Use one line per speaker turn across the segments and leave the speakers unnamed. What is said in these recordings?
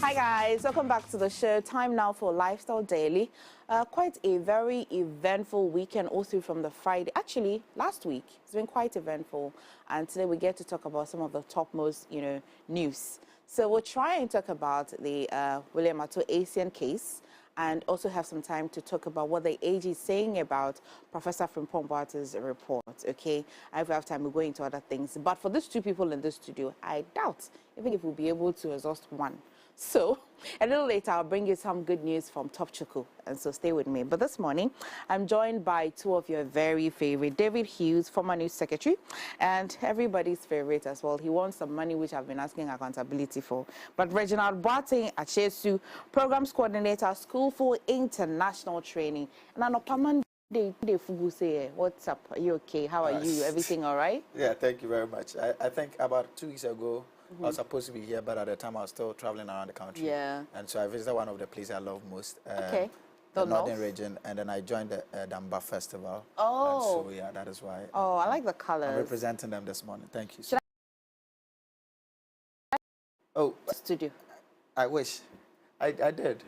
Hi guys, welcome back to the show. Time now for Lifestyle Daily. Quite a very eventful weekend also from the Friday. Actually, last week it's been quite eventful, and today we get to talk about some of the topmost, news. So we'll try and talk about the William Ato Asian case, and also have some time to talk about what the AG is saying about Professor Frimpong Boate's report, okay? If we have time, we'll go into other things. But for these two people in this studio, I doubt even if we'll be able to exhaust one. So a little later, I'll bring you some good news from Top Chuku, and so stay with me. But this morning, I'm joined by two of your very favorite, David Hughes, former news secretary, and everybody's favorite as well. He wants some money, which I've been asking accountability for. But Reginald Acheisu, programs coordinator, School for International Training. And an Opaman say, what's up? Are you okay? How are you? Everything all right?
Yeah, thank you very much. I think about 2 weeks ago, I was supposed to be here, but at the time I was still traveling around the country.
Yeah.
And so I visited one of the places I love most.
Okay.
The Northern region, and then I joined the Damba Festival.
Oh.
And so, yeah, that is why.
Oh, I like the colors.
I'm representing them this morning. Thank you.
Should
Oh.
Studio.
I wish. I did.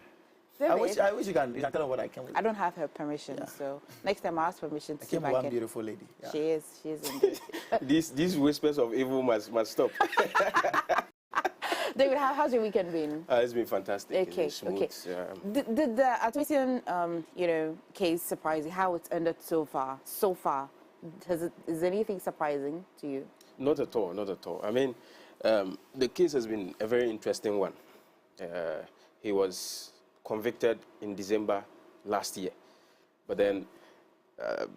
I wish you can tell them what I came with.
I don't have her permission, so next time I ask permission to see
came
if
with
I
one
can.
beautiful lady. Yeah.
She is indeed.
These whispers of evil must stop.
David, how's your weekend been?
It's been fantastic.
Okay,
It's smooth.
okay.
Yeah.
Did the Atuisian, case surprise you? How it's ended so far? Is anything surprising to you?
Not at all, not at all. I mean, the case has been a very interesting one. He was convicted in December last year. But then,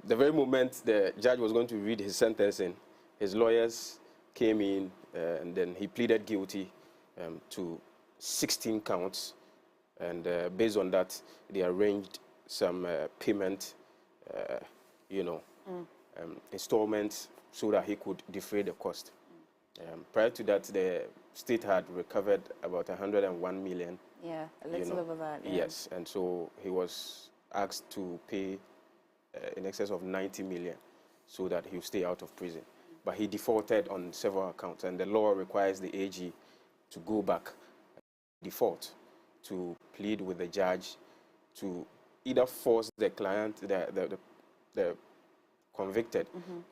the very moment the judge was going to read his sentencing, his lawyers came in and then he pleaded guilty to 16 counts. And based on that, they arranged some payment, installments so that he could defray the cost. Prior to that, the state had recovered about 101 million.
Yeah, a little over that. Yeah.
Yes, and so he was asked to pay in excess of 90 million so that he'll stay out of prison. But he defaulted on several accounts, and the law requires the AG to go back, default, to plead with the judge to either force the client, the convicted,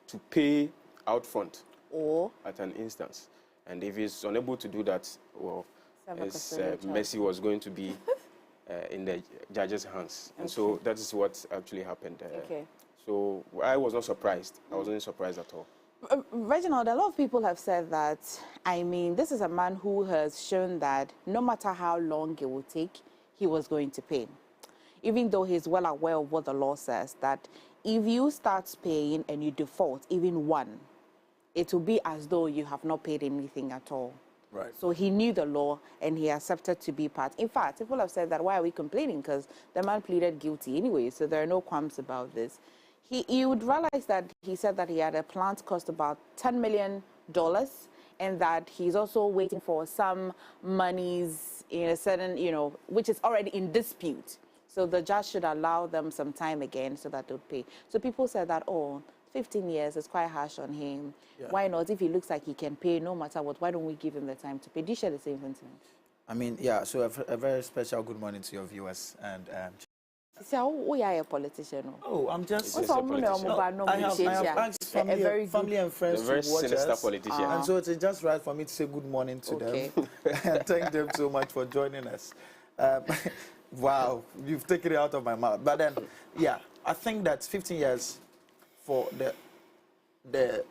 to pay out front or at an instance. And if he's unable to do that, well, his mercy was going to be in the judge's hands. And so that is what actually happened.
Okay.
So I was not surprised. I wasn't surprised at all.
Reginald, a lot of people have said that, this is a man who has shown that no matter how long it will take, he was going to pay. Even though he's well aware of what the law says, that if you start paying and you default, even one, it will be as though you have not paid anything at all.
Right.
So he knew the law and he accepted to be part. In fact, people have said that, why are we complaining? Because the man pleaded guilty anyway, so there are no qualms about this. You would realize that he said that he had a plant cost about $10 million and that he's also waiting for some monies in a certain, which is already in dispute. So the judge should allow them some time again so that they'll pay. So people said that, 15 years is quite harsh on him. Yeah. Why not? If he looks like he can pay no matter what, why don't we give him the time to pay? Do you share the same sentiment?
So a very special good morning to your viewers. And
so, are a politician?
Oh, I'm just
a politician.
I have asked family and friends
to watch sinister
us.
Politician.
And so it's just right for me to say good morning to them. And thank them so much for joining us. Wow, you've taken it out of my mouth. But then, I think that 15 years for the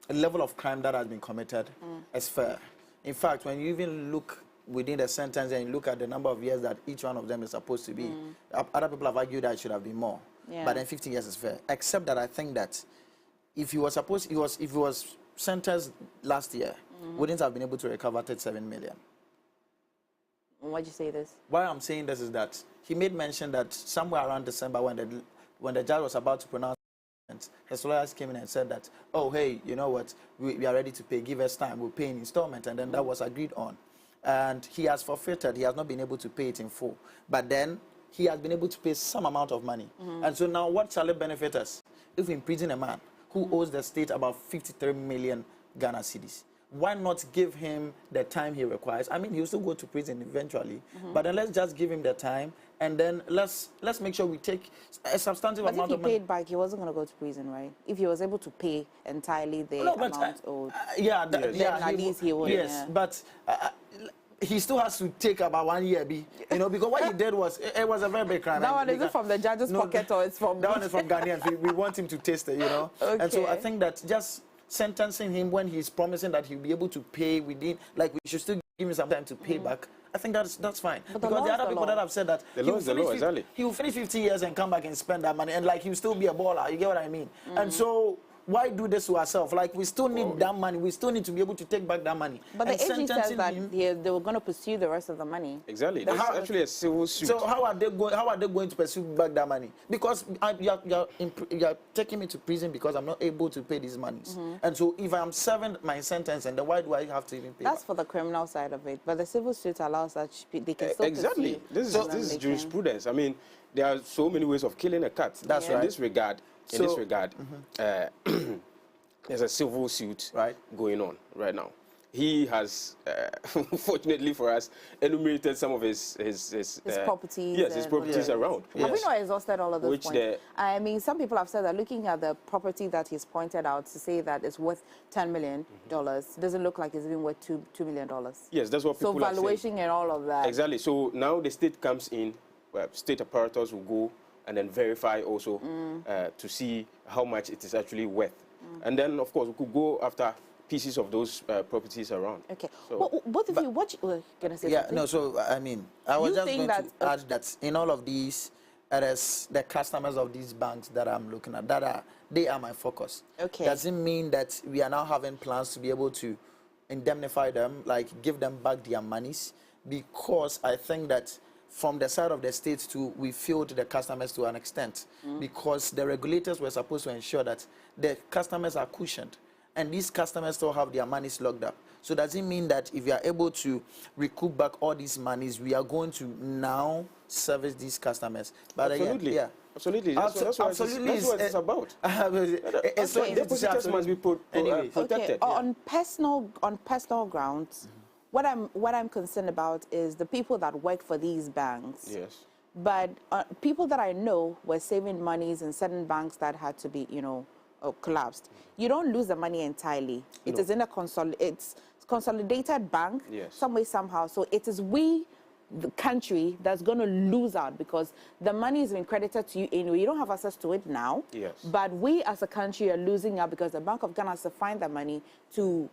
level of crime that has been committed is fair. In fact, when you even look within the sentence and you look at the number of years that each one of them is supposed to be, other people have argued that it should have been more. Yeah. But then 15 years is fair. Except that I think that if he was sentenced last year, wouldn't have been able to recover 37 million.
Why'd you say this?
Why I'm saying this is that he made mention that somewhere around December when the judge was about to pronounce, his lawyers came in and said that, oh, hey, you know what, we are ready to pay, give us time, we'll pay in installment, and then that was agreed on. And he has forfeited, he has not been able to pay it in full. But then he has been able to pay some amount of money. And so now what shall it benefit us if we imprison a man who owes the state about 53 million Ghana cedis? why not give him the time he requires? I mean, he'll still go to prison eventually, but then let's just give him the time, and then let's make sure we take a substantive amount of money.
But if he paid back, he wasn't going to go to prison, right? If he was able to pay entirely the amount owed, then at least he would.
Yes, but he still has to take about 1 year, because what he did was, it was a very big crime.
That one, is it from the judge's pocket or it's from...
That one is from Ghanaians. We want him to taste it,
Okay.
And so I think that just sentencing him when he's promising that he'll be able to pay within, like, we should still give him some time to pay back. I think that's fine.
But
because the other people that have said that
the law is the law, exactly.
He will finish 50 years and come back and spend that money, and like he'll still be a baller. You get what I mean? And so why do this to ourselves? Like, we still need that money. We still need to be able to take back that money.
But the AG says that they were going to pursue the rest of the money.
Exactly. That's actually a civil suit.
So how are they going to pursue back that money? Because you're taking me to prison because I'm not able to pay these monies. And so if I'm serving my sentence, and then why do I have to even pay?
That's for the criminal side of it. But the civil suit allows that they can still
exactly. This is jurisprudence. I mean, there are so many ways of killing a cat.
That's right.
In this regard, there's a civil suit going on right now. He has, fortunately for us, enumerated some of his
properties.
Yes, his properties around.
Have we not exhausted all of those
Which
points? I mean, some people have said that looking at the property that he's pointed out to say that it's worth $10 million, doesn't look like it's even worth $2 million.
Yes, that's what people are saying.
So valuation and all of that.
Exactly. So now the state comes in, state apparatus will go and then verify also to see how much it is actually worth. And then, of course, we could go after pieces of those properties around. Okay. So,
well, both of you, what you going to say?
Yeah, something? No, so, I mean, I was just going to add that in all of these, it is the customers of these banks that I'm looking at, they are my focus. Okay. Doesn't mean that we are now having plans to be able to indemnify them, like give them back their monies, because I think that from the side of the states too, we failed the customers to an extent, because the regulators were supposed to ensure that the customers are cushioned, and these customers still have their monies locked up. So does it mean that if we are able to recoup back all these monies, we are going to now service these customers? But
absolutely.
Again,
Absolutely. That's what it's about. Depositors must be protected.
On personal grounds, what I'm concerned about is the people that work for these banks. Yes. But people that I know were saving monies in certain banks that had to be, collapsed. You don't lose the money entirely. It is in a consolidated bank, some way, somehow. So it is the country, that's going to lose out, because the money has been credited to you anyway. You don't have access to it now. Yes. But we as a country are losing out because the Bank of Ghana has to find the money to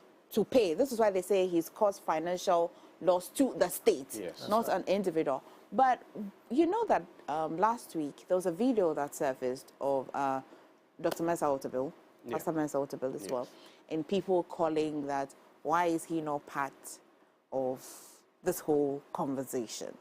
pay. This is why they say he's caused financial loss to the state, not an individual. But you know that last week there was a video that surfaced of Dr. Mensa Otabil, Pastor Mensa Otabil as well, and people calling that, why is he not part of this whole conversation?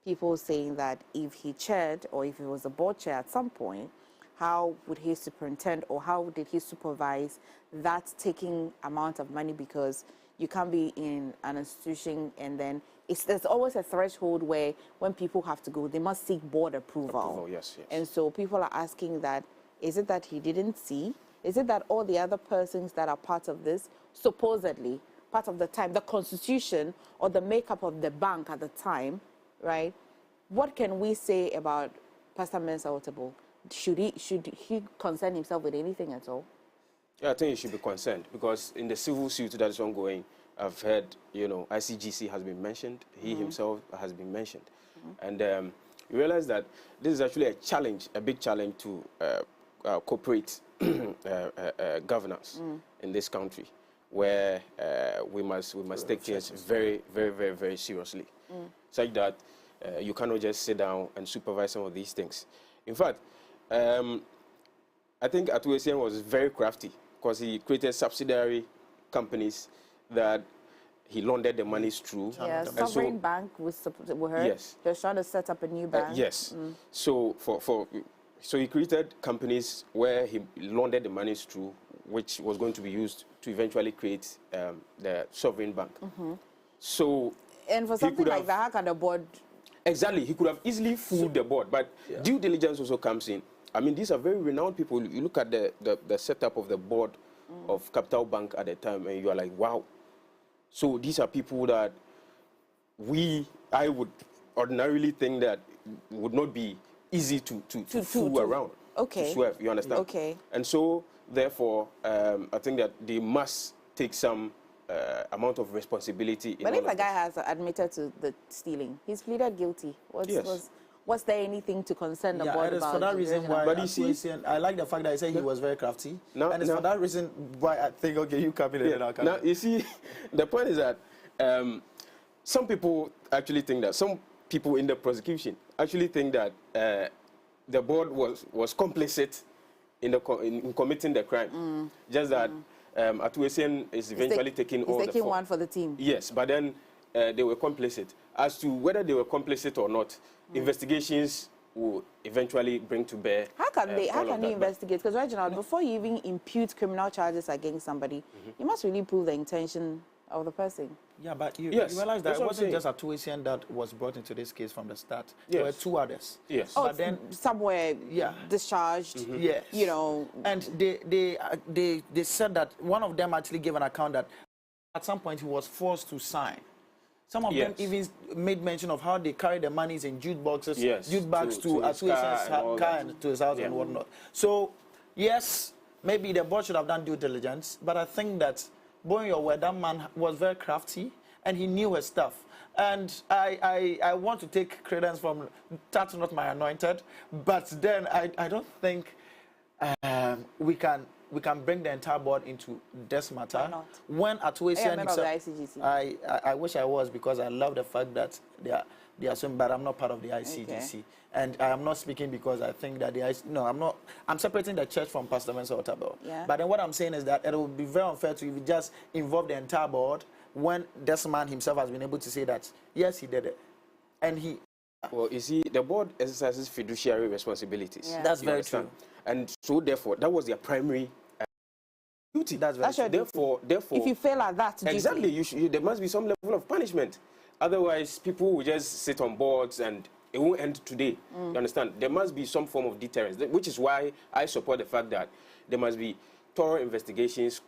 People saying that if he chaired or if he was a board chair at some point, how would he superintend or how did he supervise that taking amount of money? Because you can't be in an institution and then there's always a threshold where when people have to go, they must seek board approval. Yes. And so people are asking that, is it that he didn't see? Is it that all the other persons that are part of this, supposedly, part of the time, the constitution or the makeup of the bank at the time, right? What can we say about Pastor Mensa Otabil? Should he concern himself with anything at all?
Yeah, I think he should be concerned, because in the civil suit that is ongoing, I've heard, ICGC has been mentioned. He himself has been mentioned. And you realize that this is actually a big challenge to corporate governance in this country, where we must take things very, very, very, very seriously, such that you cannot just sit down and supervise some of these things. In fact, I think Acheisu was very crafty, because he created subsidiary companies that he laundered the monies through.
Yeah, Sovereign Bank we heard. Yes. They're trying to set up a new bank.
Yes. So so he created companies where he laundered the monies through, which was going to be used to eventually create the Sovereign Bank. So
and for something like that, how can the board?
Exactly, he could have easily fooled the board, but due diligence also comes in. I mean, these are very renowned people. You look at the setup of the board of Capital Bank at the time, and you are like, wow, So these are people that I would ordinarily think that would not be easy to fool around, to swerve, you understand?
Okay.
And so, therefore, I think that they must take some amount of responsibility.
But if a guy has admitted to the stealing, he's pleaded guilty. Was there anything to concern the board about?
For that reason why
but you see,
I like the fact that I said he was very crafty. And it's for that reason why I think, okay, you come in and then I'll come in.
Now, you see, the point is that some people actually think that, some people in the prosecution actually think that the board was complicit in committing the crime. Just that Acheisu is eventually taking all the fault.
He's taking one for the team.
Yes, but then they were complicit. As to whether they were complicit or not, investigations will eventually bring to bear.
How can they investigate? Because Reginald, before you even impute criminal charges against somebody, you must really prove the intention of the person.
Yeah, but you realize that it wasn't just Acheisu that was brought into this case from the start.
Yes.
There were two others.
Yes.
Oh,
but then
somewhere discharged.
Yes.
You know.
And they said that one of them actually gave an account that at some point he was forced to sign. Some of them even made mention of how they carried the monies in jute boxes, jute bags to Acheisu's car and to his house and whatnot. So, yes, maybe the board should have done due diligence, but I think that, boy, your word, that man was very crafty and he knew his stuff. And I want to take credence from that's not my anointed, but then I don't think we can bring the entire board into this matter.
Why not?
When Acheisu
himself,
I wish I was, because I love the fact that they are saying, but I'm not part of the ICGC. Okay. And I am not speaking because I think that I'm separating the church from Pastor Mensah Otabil.
Yeah.
But then what I'm saying is that it would be very unfair to just involve the entire board when this man himself has been able to say that, yes, he did it. And he...
Well, you see, the board exercises fiduciary responsibilities.
Yeah. That's very true.
And so, therefore, that was their primary duty.
That's very true.
Therefore,
if you fail at that,
exactly, there must be some level of punishment. Otherwise, people will just sit on boards and it won't end today. You understand? There must be some form of deterrence, which is why I support the fact that there must be thorough investigations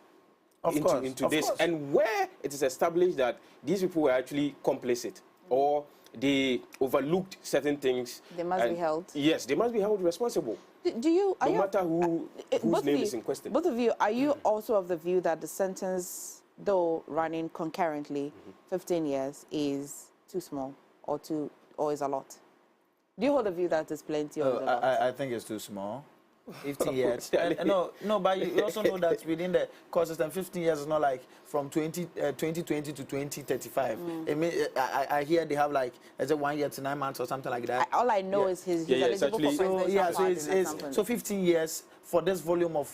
into this. And where it is established that these people were actually complicit or they overlooked certain things,
they must be held.
Yes, they must be held responsible. No matter whose name is in question.
Both of you, are you also of the view that the sentence, though running concurrently, 15 years, is too small or is a lot? Do you hold the view that there's plenty of the lot?
I think it's too small. 15 years. No, but you also know that within the court system, 15 years is not like from 2020 to 2035. I hear they have like, is it 1 year to 9 months or something like that?
All I know is he's eligible for presidential
so 15 years for this volume of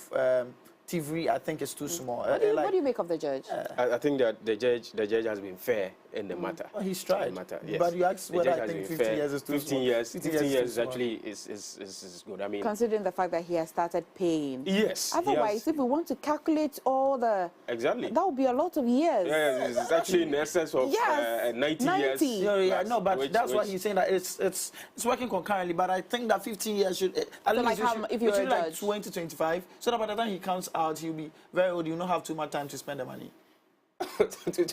TV, I think it's too small.
What do you make of the judge?
I think that the judge has been fair in the matter.
Well, he's tried.
Yes.
But you asked whether I think 15 years is too small. 15 years actually is good. I mean,
considering the fact that he has started paying.
Yes.
Otherwise, if we want to calculate all the...
Exactly.
That would be a lot of years.
Yes, it's actually in excess of 90 years.
No, but that's why he's saying that it's working concurrently. But I think that 15 years should... At least
if you're a judge.
Like 20, 25, so that by the time he comes out, he'll be very old. You'll not have too much time to spend the money.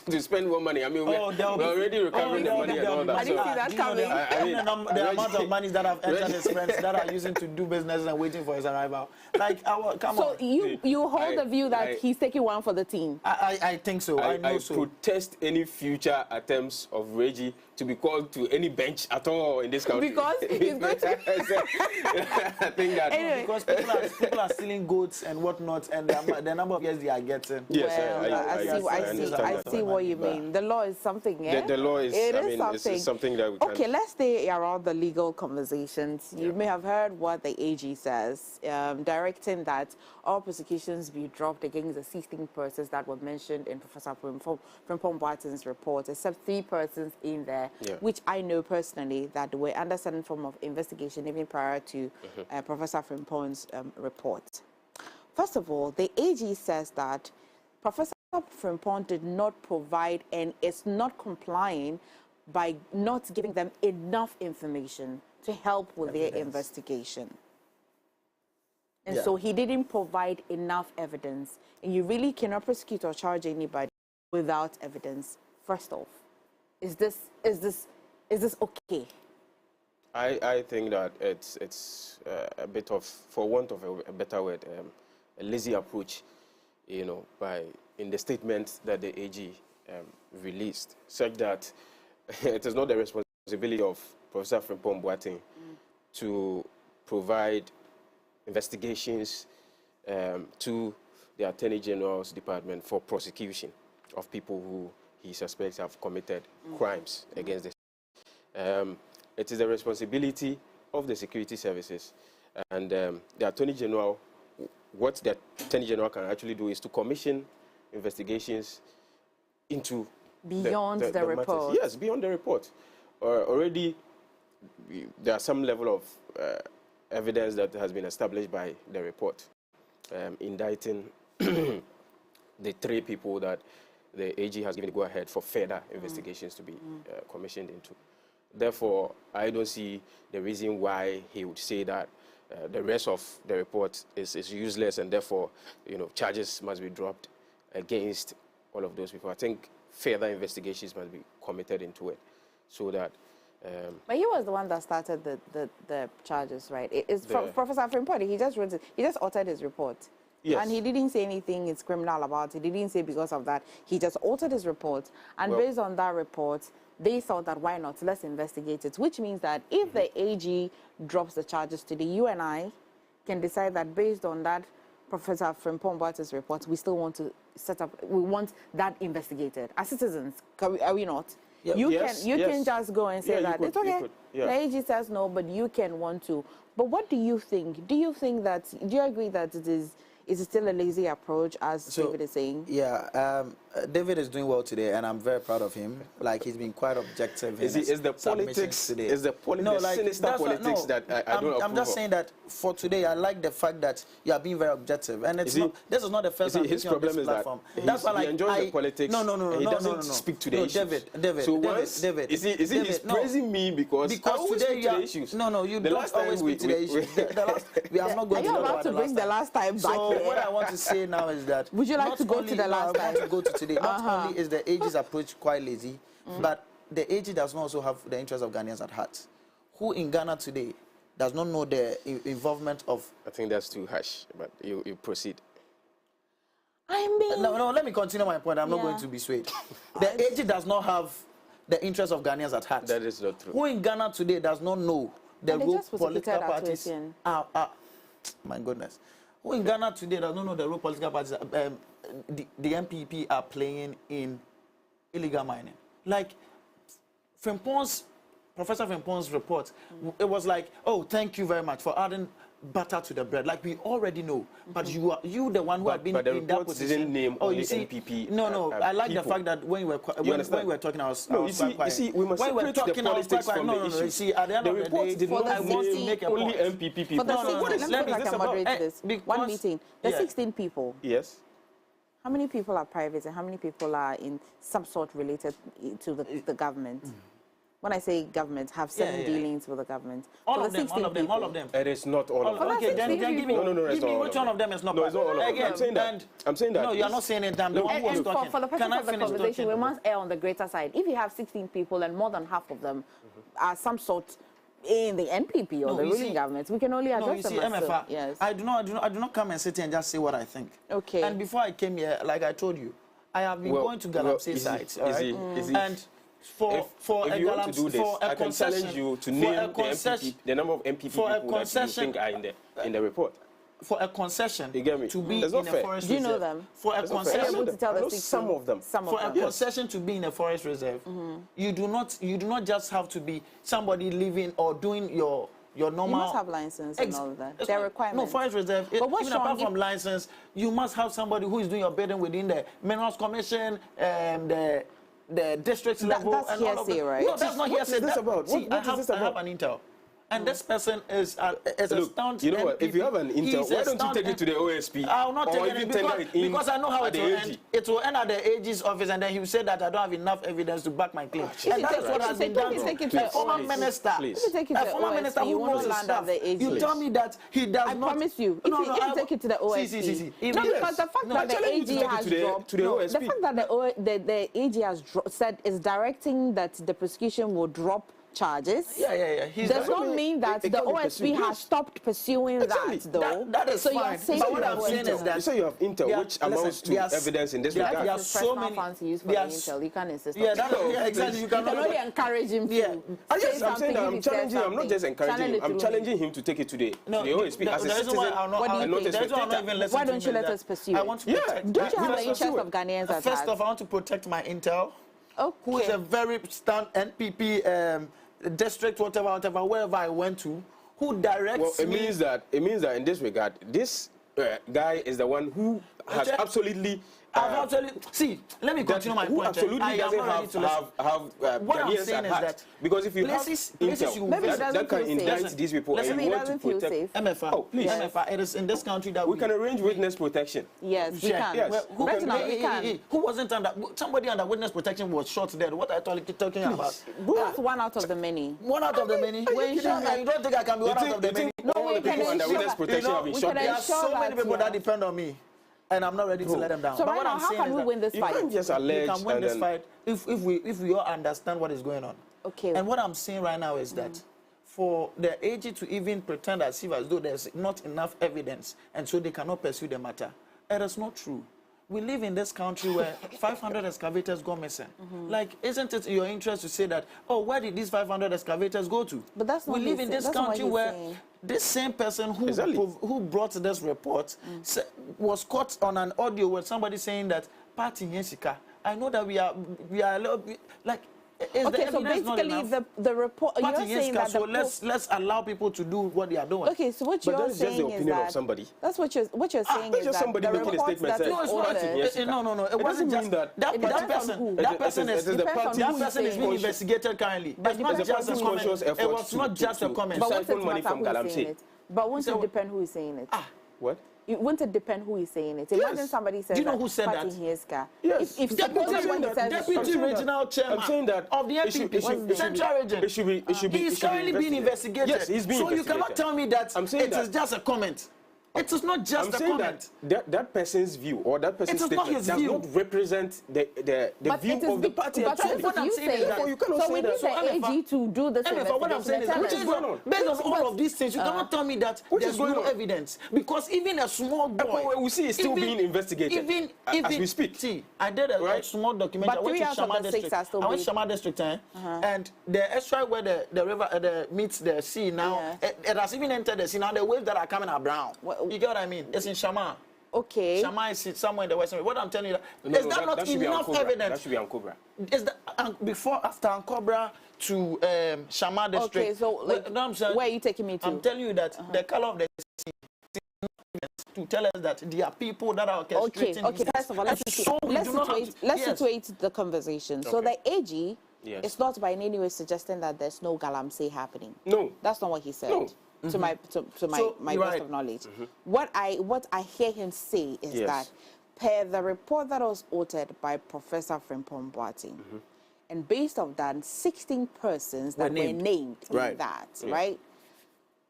to spend more money. I mean, we're already recovering the money and all that.
I didn't see that coming.
The amount of money that have entered his friends that are using to do business and waiting for his arrival. Like, come on.
So you hold the view that he's taking one for the team?
I think so. I know so.
I protest any future attempts of Reggie to be called to any bench at all in this country.
Because he's going to...
I think that...
Anyway. Because people are stealing goats and whatnot, and the number of years they are getting.
Yes,
I see what you mean. The law is something, yeah?
The law is,
it's something
that we can...
Okay, let's stay around the legal conversations. You may have heard what the AG says, directing that all prosecutions be dropped against the 16 persons that were mentioned in Professor Frimpong Boaten's report, except 3 persons in there, which I know personally that were under certain form of investigation even prior to Professor Frimpong's report. First of all, the AG says that Professor Frimpong did not provide and is not complying by not giving them enough information to help with their investigation. And so he didn't provide enough evidence. And you really cannot prosecute or charge anybody without evidence? First off, is this okay?
I think that it's a bit of, for want of a better word, a lazy approach, in the statement that the AG released, such that it is not the responsibility of Professor Frimpong Boateng to provide investigations to the Attorney General's Department for prosecution of people who he suspects have committed crimes against the it is the responsibility of the security services, and the Attorney General, what the Attorney General can actually do is to commission investigations into
beyond the report.
Matters. Yes, beyond the report. Already, there are some level of evidence that has been established by the report, indicting the 3 people that the AG has given the go-ahead for further investigations to be commissioned into. Therefore, I don't see the reason why he would say that the rest of the report is useless, and therefore, charges must be dropped against all of those people. I think further investigations must be committed into it, so that.
But he was the one that started the charges, right? It's Professor Frimpong. He just wrote it. He just altered his report.
Yes.
And he didn't say anything it's criminal about it. He didn't say because of that. He just altered his report. And based on that report, they thought that why not? Let's investigate it. Which means that if the AG drops the charges today, you and I can decide that based on that Professor Frimpong Boateng's report, we still want to set up, we want that investigated. As citizens, are we not?
Yep.
You can just go and say that it's okay.
Yeah.
The AG says no, but you can want to. But what do you think? Do you agree that it is still a lazy approach, as David is saying?
Yeah, David is doing well today, and I'm very proud of him. Like, he's been quite objective.
Is the politics today? Is the sinister politics that I don't approve
I'm just saying that for today, I like the fact that you are being very objective, and this is not the first time
his problem is
platform.
That's why he enjoys the politics.
No,
he doesn't speak to the issues.
David.
So he's praising me because I always speak to the issues.
No, you don't always speak to the issues. We are not going to
talk about the last time. Are you about to bring the last time back?
So what I want to say now is that
would you like to go to the last time?
I want to go to today. Not only is the AG's approach quite lazy, but the AG does not also have the interests of Ghanaians at heart. Who in Ghana today does not know the involvement of...
I think that's too harsh, but you proceed.
I mean...
No, let me continue my point. I'm not going to be swayed. The AG does not have the interests of Ghanaians at heart.
That is not true.
Who in Ghana today does not know the role political parties are... My goodness. Who in Ghana today does not know the role political parties, the MPP are playing in illegal mining? Like, Professor Frimpong's report, it was like, oh, thank you very much for adding butter to the bread. Like, we already know. But you the one who have been in that position.
Didn't name only MPP.
No, I like the fact that when we were talking, I was quite quiet.
You see, we must separate the politics from the issue.
You see, at the end of the day,
did not
I want to
name
make a
only
point.
MPP people.
Let me moderate this. One meeting. There's 16 people.
Yes.
How many people are private and how many people are in some sort related to the government? When I say government, have certain dealings with the government.
All of them.
It is not all of them.
Okay, then give me which one of them is not.
No, it's not all of them. I'm saying that.
No, you're not saying it. I'm the one who was talking.
For the purpose of the conversation, we must err on the greater side. If you have 16 people and more than half of them are some sort in the NPP or the ruling government, we can only address them as
MFR,
yes.
I do not come and sit here and just say what I think.
Okay.
And before I came here, like I told you, I have been going to Galamsey sites, all right? And
if you want to do this, I can challenge you to name the number of MPP people that you think are in the report.
For a concession to be in a forest reserve.
Do you know them?
For a concession,
some of them.
For a concession to be in a forest reserve, you do not just have to be somebody living or doing your normal.
You must have license and all of that. There are requirements.
No, forest reserve. Even apart from license, you must have somebody who is doing your bidding within the Minerals Commission, the district level.
That's
and
hearsay,
all of that.
right?
No, that's not hearsay.
What is this about?
See, I have an intel. And this person is a stunt.
You know what?
MPP.
If you have an intel, why don't you take it to the OSP?
I will not take
it
because I know how it will
AG.
end. It will end at the AG's office, and then he will say that I don't have enough evidence to back my claim. And that is what has been done. A former minister, a former minister who knows his stuff. You tell me that he does not.
I promise you. If you take it to the OSP. No, because the fact that the AG has dropped. The fact that the AG has said is directing that the prosecution will drop charges.
Yeah.
Does not mean that the OSP has stopped pursuing that, though.
That is fine. But what I'm saying is that...
So you have intel, which amounts to evidence in this regard.
There are so many...
intel. You can't insist on
exactly. You
can only encourage him to
I'm saying that I'm challenging him. I'm not just encouraging him. I'm challenging him to take it to the OSP. As a citizen,
why don't you let us pursue it? Don't you have the interest of Ghanaians at heart?
First off, I want to protect my intel, who is a very stand NPP... district, whatever, wherever I went to, who directs
it means that in this regard, this guy is the one who has absolutely.
See, let me continue my point.
Absolutely doesn't have
what I'm saying is that
because if you have intel that can indict these people and you want to protect
MFA,
oh please,
MFA, it is in this country that
we can arrange witness protection.
Yes, we can.
Yes.
We can.
Who wasn't under somebody under witness protection was shot dead? What are you talking about?
That's one out of the many.
One out of the many. You don't think I can be one out of the many?
No, the people under witness protection have been shot.
There are so many people that depend on me. And I'm not ready to let them down.
So right now, how can we win this fight?
You can't just allege.
We can win this fight if we all understand what is going on.
Okay.
And what I'm saying right now is that for the AG to even pretend as though there's not enough evidence and so they cannot pursue the matter, it is not true. We live in this country where 500 excavators go missing. Like, isn't it your interest to say that, oh, where did these 500 excavators go to?
But that's not
we live in this country where this same person who brought this report was caught on an audio with somebody saying that, Party Yeshika, I know that we are a little bit, like,
okay, so basically the report, you're saying that
so let's allow people to do what they are doing.
Okay, so what you're saying is that
of somebody.
That's what you're saying is that
somebody making a statement
no, it wasn't just that person is being investigated currently. It's not just a comment. It was not just a comment.
But won't it matter who is saying it? But won't it depend who is saying it?
What?
Wouldn't it depend who is saying it? Imagine somebody says,
do you know who said that?
Yes. If
Deputy Reginald Chairman of the NPP, Central Region, he is currently being investigated.
Yes, he's being investigated.
So you cannot tell me that it is just a comment. It is not just a comment.
That person's view or that person's statement does not represent the view of the party.
But what I'm saying is that so we need the AG to do this investigation.
What I'm saying is that based on all of these things, you cannot tell me that there's no evidence. Because even a small boy...
we see it's still being investigated as we speak.
See, I did a small documentary.
But 3 out of the 6 are still
I went to Shama District, and the estuary where the river meets the sea now, it has even entered the sea. Now the waves that are coming are brown. You get what I mean? It's in Shama.
Okay.
Shama is somewhere in the western. What I'm telling you, is that not enough evidence?
That should be Ankobra.
Is that before, after Ankobra to Shama district?
Okay, so like, where are you taking me to?
I'm telling you that the color of the sea is enough to tell us that there are people that are orchestrating.
Okay. First of all, let's situate the conversation. So the AG is not by any way suggesting that there's no galamsey happening.
No,
that's not what he said. No. To my best of knowledge. What I hear him say is that per the report that was authored by Professor Frimpong Boateng, and based on that, 16 persons that were named in that, right?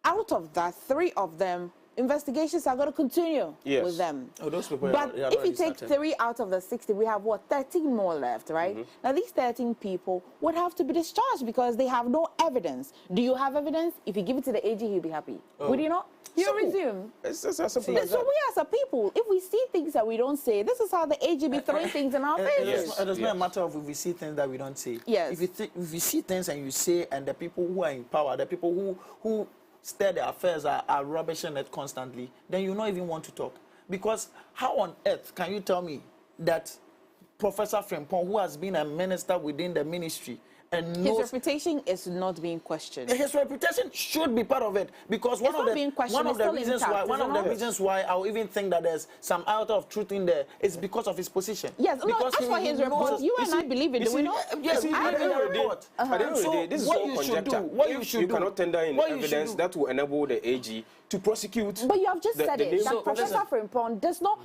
Out of that, 3 of them, investigations are going to continue with them.
Oh, those people
but if you take 3 out of the 60, we have, 13 more left, right? Now, these 13 people would have to be discharged because they have no evidence. Do you have evidence? If you give it to the AG, he'll be happy. Would you not? You resume.
It's as simple as
so
that.
we as a people, if we see things that we don't say, this is how the AG be throwing things in our faces.
It is not a matter of if we see things that we don't say.
Yes.
If you see things and you say, and the people who are in power, the people who stir the affairs are rubbishing it constantly, then you not even want to talk. Because how on earth can you tell me that Professor Frimpong, who has been a minister within the ministry, and
his reputation is not being questioned.
His reputation should be part of it, because one of the reasons why I'll even think that there's some iota of truth in there is because of his position.
Yes,
because
as for his report, you and I believe it. Do we know?
Yes, I believe the report.
At the end of the day, this is all conjecture. You cannot tender in evidence that will enable the AG to prosecute.
But you have just said it. That Professor Frimpong does not.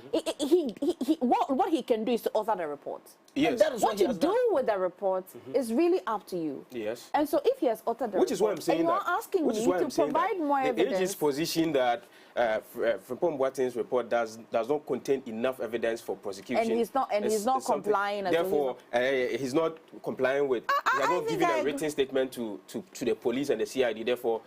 What he can do is to author the report.
Yes.
What you do with the report is really up to you.
Yes.
And so if he has authored the report,
which is why I'm saying
and you
that,
are asking me to provide more evidence.
The AG's position that Frimpong Boateng's report does not contain enough evidence for prosecution.
And he's not complying.
Therefore, he's not complying with. He has not given a written statement to the police and the CID. Therefore,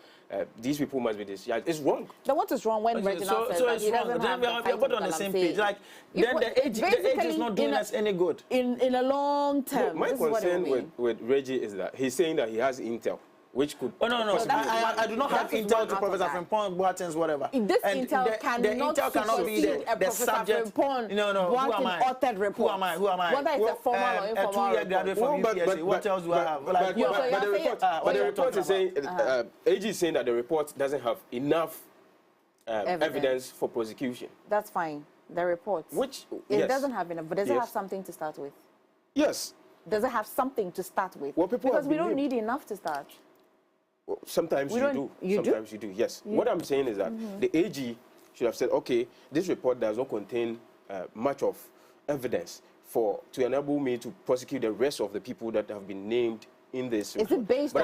these people must be discharged. It's wrong.
Then what is wrong when Reginald says that he doesn't have the fight
on the same page? Like, then the age is not doing us any good.
In a long term.
My concern with Reggie is that he's saying that he has intel, which could...
Oh, no. I do not have intel to Professor Frimpong Boateng's whatever.
This intel cannot be the subject.
No, who am I?
Authored report.
Who am I?
Whether it's a formal or informal
a 2-year graduate from UPSC. What else do I have?
But the report is saying, AG is saying that the report doesn't have enough evidence for prosecution.
That's fine. The report. It doesn't have enough, but does it have something to start with?
Yes.
Does it have something to start with?
Well, because
we don't need enough to start.
Well, sometimes you do. Sometimes you do, yes. What I'm saying is that the AG should have said, okay, this report does not contain much of evidence to enable me to prosecute the rest of the people that have been named in this report.
Is it based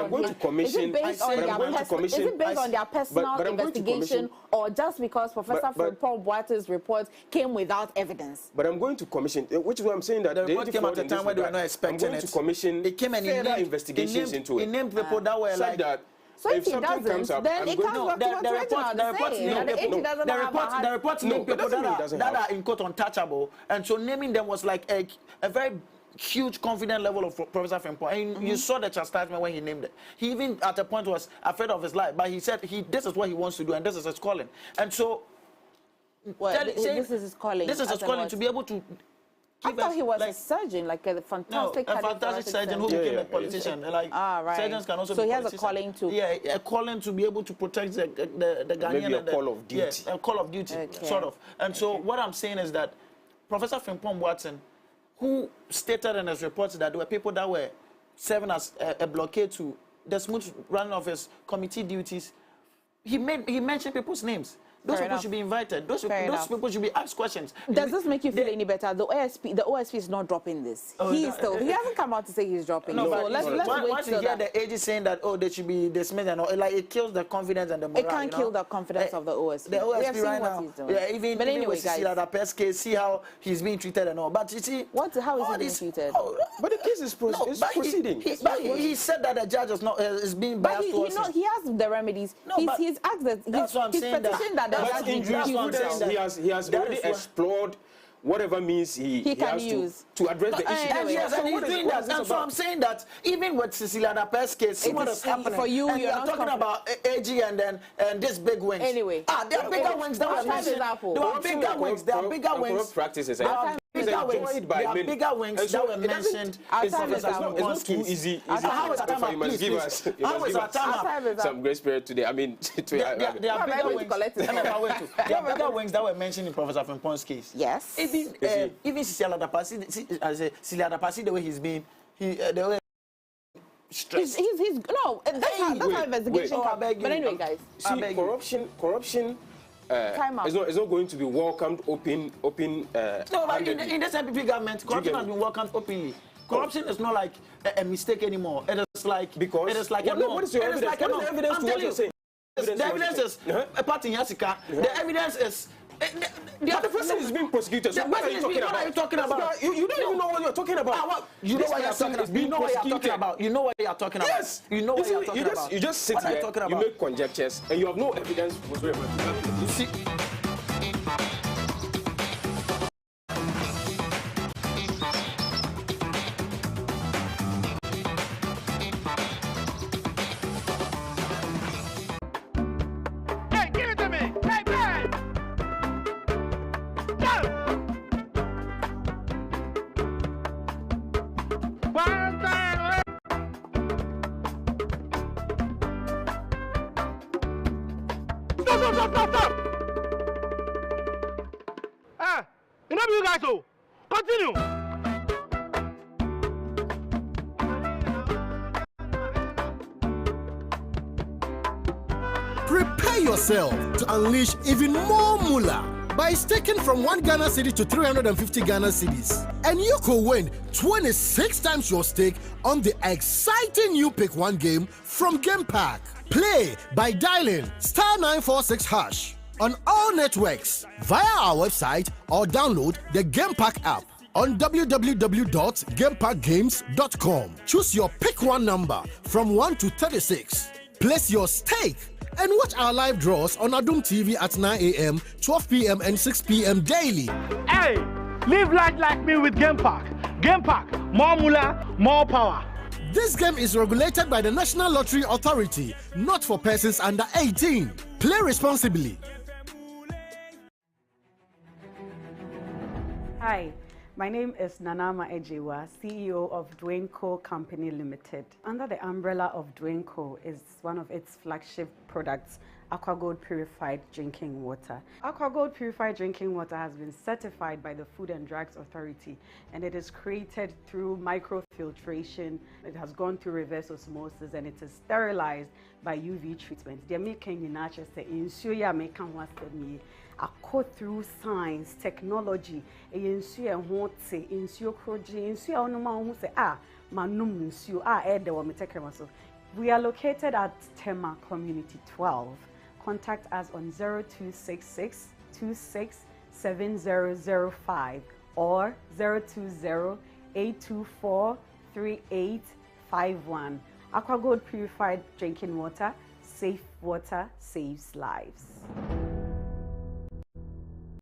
on their personal investigation, or just because Professor Frimpong Boateng's report came without evidence?
But I'm going to commission, which is what I'm saying, that
the report came at a time where they were not expecting it.
I'm going to commission further investigations into it.
He named people that were like
that.
So if he doesn't, then it comes back to what the
report named people that are in quote untouchable, and so naming them was like a very huge confident level of Professor Frimpong. And you saw the chastisement when he named it. He even at a point was afraid of his life, but he said this is what he wants to do and this is his calling. And so
this is his calling.
This is his calling to be able to.
I thought he was a surgeon, like a fantastic
surgeon who became a politician.
Right.
Surgeons can also be
he has
politicians.
A calling to...
Yeah, a calling to be able to protect the Ghanaian.
Maybe a call of duty.
Yeah, a call of duty, sort of. And so what I'm saying is that Professor Frimpong Boateng, who stated in his reports that there were people that were serving as a blockade to the smooth running of his committee duties, he mentioned people's names. Those people should be invited. Those people should be asked questions.
Does this make you feel any better? The OSP is not dropping this. He hasn't come out to say he's dropping.
No,
so let's wait.
Once you hear the AG saying that they should be dismissed and all, like it kills the confidence and the morale.
It can't kill the confidence of the OSP.
The OSP right now, even
anyway,
with Cecilia Dape's case, see how he's being treated and all. But you see,
how is he being treated?
But the case is proceeding.
He said that the judge is being biased towards him.
He has the remedies. He's asked that.
That's what I'm saying.
He has already explored whatever means he has
use
to address the issue.
And he's doing that. And so I'm saying that even with Cecilia Dape's case, see what is happening.
For you,
you're talking about AG and this big wings.
Anyway.
There are bigger wings that were mentioned. There are bigger wings. There are bigger wings.
Practices.
There are bigger wings that were mentioned.
It's too easy. You must give us some grace period today. I mean,
there are bigger wings. There are bigger wings that were mentioned in Professor Frimpong's case.
Yes.
Even Cecilia Dape, the way he's been, the way stressed.
That's how investigation comes. But anyway, guys.
See, corruption. It's not going to be welcomed open.
No, but in this MPP government, corruption has been welcomed openly. Corruption is not like a mistake anymore. It is like
what is your evidence? What is the evidence to what you're saying?
The evidence is a part in Yasika. The evidence is.
The person is being prosecuted. So what are you talking about? You don't even know what you're talking about.
You know what you're talking about. You know what you're talking about. You know what you're talking about.
Yes.
You know what you're talking about.
You just sit there, you make conjectures, and you have no evidence whatsoever.
You see.
Stop! Ah, you know you guys, so continue.
Prepare yourself to unleash even more moolah by staking from 1 Ghana cedi to 350 Ghana cedis. And you could win 26 times your stake on the exciting new Pick 1 game from Game Pack. Play by dialing *946# on all networks via our website or download the Game Pack app on www.gamepackgames.com. Choose your Pick 1 number from 1 to 36. Place your stake and watch our live draws on Adum TV at 9 a.m., 12 p.m. and 6 p.m. daily.
Hey, live life like me with Game Pack. Game Pack, more moolah, more power.
This game is regulated by the National Lottery Authority, not for persons under 18. Play responsibly.
Hi, my name is Nanama Ejewa, CEO of Dwayne Co. Company Limited. Under the umbrella of Dwayne Co. is one of its flagship products, AquaGold Purified Drinking Water. AquaGold Purified Drinking Water has been certified by the Food and Drugs Authority, and it is created through microfiltration. It has gone through reverse osmosis, and it is sterilized by UV treatment. They make akɔ through science, technology, nsuo ɛho te, nsuo kroji, nsuo a ɔnom a ɔho sɛ manum nsuo ɛde wɔ me tekrema so. We are located at Tema Community 12. Contact us on 0266 267005 or 020 824 3851. AquaGold Purified Drinking Water, safe water saves lives.